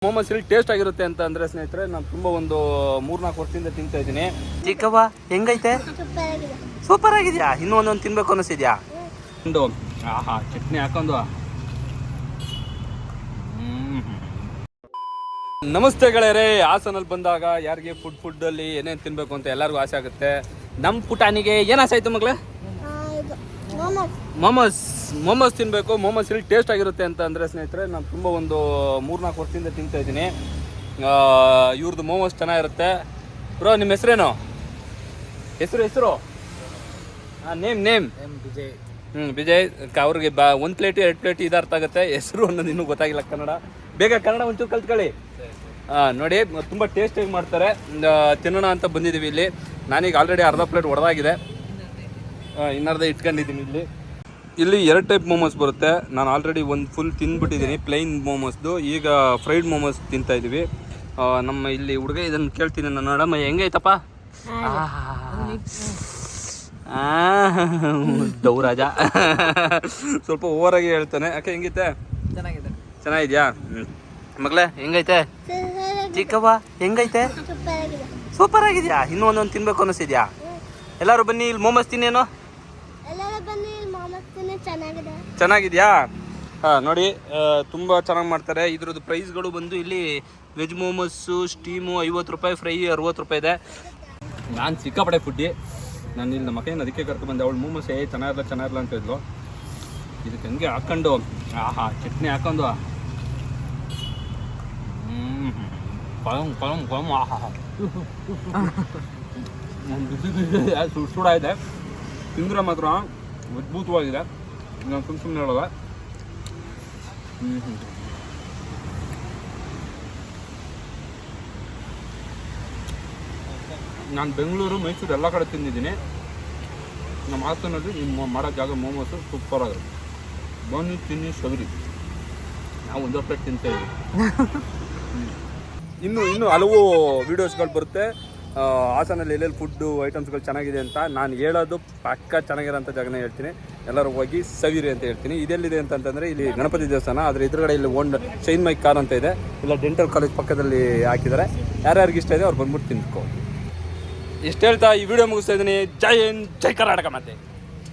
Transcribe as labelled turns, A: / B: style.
A: ಮೋಮೋಸ್ ಇಲ್ಲಿ ಟೇಸ್ಟ್ ಆಗಿರುತ್ತೆ ಅಂತ ಅಂದ್ರೆ ಸ್ನೇಹಿತರೆ, ನಾನು ತುಂಬಾ ಒಂದು 3-4 ವರ್ಷದಿಂದ ತಿಂತಾ ಇದ್ದೀನಿ.
B: ಚಿಕ್ಕವ್ವ ಹೆಂಗೈತೆ? ಸೂಪರ್ ಆಗಿದ್ಯಾ? ಇನ್ನೂ ಒಂದೊಂದು ತಿನ್ಬೇಕು ಅನ್ನಿಸಿದ್ಯಾ?
A: ಒಂದು ಆಹಾ ಚಟ್ನಿ ಹಾಕೊಂಡು. ನಮಸ್ತೆ ಗೆಳೆಯರೇ, ಹಾಸನಲ್ಲಿ ಬಂದಾಗ ಯಾರಿಗೆ ಫುಡ್ ಅಲ್ಲಿ ಏನೇನು ತಿನ್ಬೇಕು ಅಂತ ಎಲ್ಲರಿಗೂ ಆಸೆ ಆಗುತ್ತೆ. ನಮ್ಮ ಪುಟಾಣಿಗೆ ಏನು ಆಸೆ ಆಯ್ತು ಮಗಳೇ? ಮೋಮೋಸ್ ತಿನ್ನಬೇಕು. ಮೋಮೋಸ್ ಇಲ್ಲಿ ಟೇಸ್ಟ್ ಆಗಿರುತ್ತೆ ಅಂತ ಅಂದರೆ ಸ್ನೇಹಿತರೆ, ನಾನು ತುಂಬ ಒಂದು 3-4 ವರ್ಷದಿಂದ ತಿಂತಾ ಇದ್ದೀನಿ. ಇವ್ರದ್ದು ಮೋಮೋಸ್ ಚೆನ್ನಾಗಿರುತ್ತೆ. ಬ್ರೋ ನಿಮ್ಮ ಹೆಸರೇನು? ಹೆಸರು ನೇಮ್
B: ವಿಜಯ್.
A: ವಿಜಯ್. ಅವ್ರಿಗೆ ಒಂದು ಪ್ಲೇಟ್ 2 ಪ್ಲೇಟ್ ಇದು ಅರ್ಥ ಆಗುತ್ತೆ, ಹೆಸರು ಅನ್ನೋದು ಇನ್ನೂ ಗೊತ್ತಾಗಿಲ್ಲ ಕನ್ನಡ. ಬೇಗ ಕನ್ನಡ ಒಂಚೂರು ಕಲ್ತ್ಕೊಳ್ಳಿ. ನೋಡಿ ತುಂಬ ಟೇಸ್ಟಾಗಿ ಮಾಡ್ತಾರೆ. ತಿನ್ನೋಣ ಅಂತ ಬಂದಿದ್ದೀವಿ ಇಲ್ಲಿ. ನಾನೀಗ ಆಲ್ರೆಡಿ ಅರ್ಧ ಪ್ಲೇಟ್ ಹೊಡೆದಾಗಿದೆ, ಇನ್ನರ್ಧ ಇಟ್ಕೊಂಡಿದ್ದೀನಿ. ಇಲ್ಲಿ 2 ಟೈಪ್ ಮೋಮೋಸ್ ಬರುತ್ತೆ. ನಾನು ಆಲ್ರೆಡಿ ಒಂದು ಫುಲ್ ತಿಂದ್ಬಿಟ್ಟಿದ್ದೀನಿ ಪ್ಲೈನ್ ಮೋಮೋಸ್ದು. ಈಗ ಫ್ರೈಡ್ ಮೋಮೋಸ್ ತಿಂತಾ ಇದ್ದೀವಿ. ನಮ್ಮ ಇಲ್ಲಿ ಹುಡುಗ ಇದನ್ನು ಕೇಳ್ತೀನಿ, ನಾನು ನೋಡಮ್ಮ ಹೆಂಗೈತಪ್ಪ? ದೌರಾಜ ಸ್ವಲ್ಪ ಓವರಾಗಿ ಹೇಳ್ತಾನೆ. ಯಾಕೆ ಹೆಂಗೈತೆ? ಚೆನ್ನಾಗಿದ್ಯಾ ಮಗಳೇ? ಹೆಂಗೈತೆ? ಚಿಕ್ಕವ್ವ ಹೆಂಗೈತೆ? ಸೂಪರ್ ಆಗಿದ್ಯಾ? ಇನ್ನೂ ಒಂದೊಂದು ತಿನ್ಬೇಕು ಅನ್ನಿಸಿದ್ಯಾ? ಎಲ್ಲರೂ ಬನ್ನಿ ಇಲ್ಲಿ ಮೋಮೋಸ್ ತಿನ್ನೇನು. ಚೆನ್ನಾಗಿದ್ಯಾ? ನೋಡಿ ತುಂಬ ಚೆನ್ನಾಗಿ ಮಾಡ್ತಾರೆ. ಇದ್ರದ್ದು ಪ್ರೈಸ್ಗಳು ಬಂದು ಇಲ್ಲಿ ವೆಜ್ ಮೋಮೋಸು ಸ್ಟೀಮು 50 ರೂಪಾಯಿ, ಫ್ರೈ 60 ರೂಪಾಯಿ ಇದೆ. ನಾನು ಸಿಕ್ಕಾಪಟ್ಟೆ ಫುಡ್ಡಿ. ನಾನು ಇಲ್ಲಿ ನಮ್ಮ ಮಕ್ಕಳನ್ನ ಅದಕ್ಕೆ ಕರ್ಕೊಂಡ್ಬಂದೆ. ಅವಳು ಮೋಮೋಸ್ ಚೆನ್ನಾಗಿರಲ್ಲ ಅಂತ ಇದ್ಲು. ಇದಕ್ಕೆ ಹಂಗೆ ಹಾಕ್ಕೊಂಡು ಆಹಾ ಚಟ್ನಿ ಹಾಕೊಂಡು ಕೊಳಂ ಆಹಾ ಸುಡ ಇದೆ. ತಿಂದ್ರೆ ಮಾತ್ರ ಅದ್ಭುತವಾಗಿದೆ. ನಾನು ಸುಮ್ಮನೆ ಹೇಳೋದ. ನಾನು ಬೆಂಗಳೂರು, ಮೈಸೂರು ಎಲ್ಲ ಕಡೆ ತಿಂದಿದ್ದೀನಿ. ನಮ್ಮ ಹಾಸನಲ್ಲಿ ನಿಮ್ಮ ಮಾಡೋ ಜಾಗ ಮೋಮೋಸು ಸೂಪರ್ ಆಗಿರುತ್ತೆ. ಬನ್ನಿ ತಿನ್ನಿ ಸವಿರಿ. ನಾವು 1 ಪ್ಲೇಟ್ ತಿಂತಾ ಇದ್ದೀವಿ. ಇನ್ನೂ ಹಲವು ವೀಡಿಯೋಸ್ಗಳು ಬರುತ್ತೆ ಹಾಸನಲ್ಲಿ ಎಲ್ಲೆಲ್ಲಿ ಫುಡ್ಡು ಐಟಮ್ಸ್ಗಳು ಚೆನ್ನಾಗಿದೆ ಅಂತ. ನಾನು ಹೇಳೋದು ಪಕ್ಕ ಚೆನ್ನಾಗಿರೋಂಥ ಜಾಗನೇ ಹೇಳ್ತೀನಿ. ಎಲ್ಲರೂ ಹೋಗಿ ಸವಿರಿ ಅಂತ ಹೇಳ್ತೀನಿ. ಇದೆಲ್ಲಿದೆ ಅಂತಂದರೆ ಇಲ್ಲಿ ಗಣಪತಿ ದೇವಸ್ಥಾನ, ಅದರ ಎದುರುಗಡೆ ಇಲ್ಲಿ ಶೈನ್ ಮೈಕ್ ಕಾರ್ ಅಂತ ಇದೆ. ಇಲ್ಲ ಡೆಂಟಲ್ ಕಾಲೇಜ್ ಪಕ್ಕದಲ್ಲಿ ಹಾಕಿದ್ದಾರೆ. ಯಾರ್ಯಾರಿಗೆ ಇಷ್ಟ ಇದೆ ಅವ್ರು ಬಂದ್ಬಿಟ್ಟು ತಿನ್ಕೋ. ಇಷ್ಟು ಹೇಳ್ತಾ ಈ ವಿಡಿಯೋ ಮುಗಿಸ್ತಾ ಇದ್ದೀನಿ. ಜೈ ಹಿಂದ್, ಜೈ ಕರ್ನಾಟಕ. ಮತ್ತೆ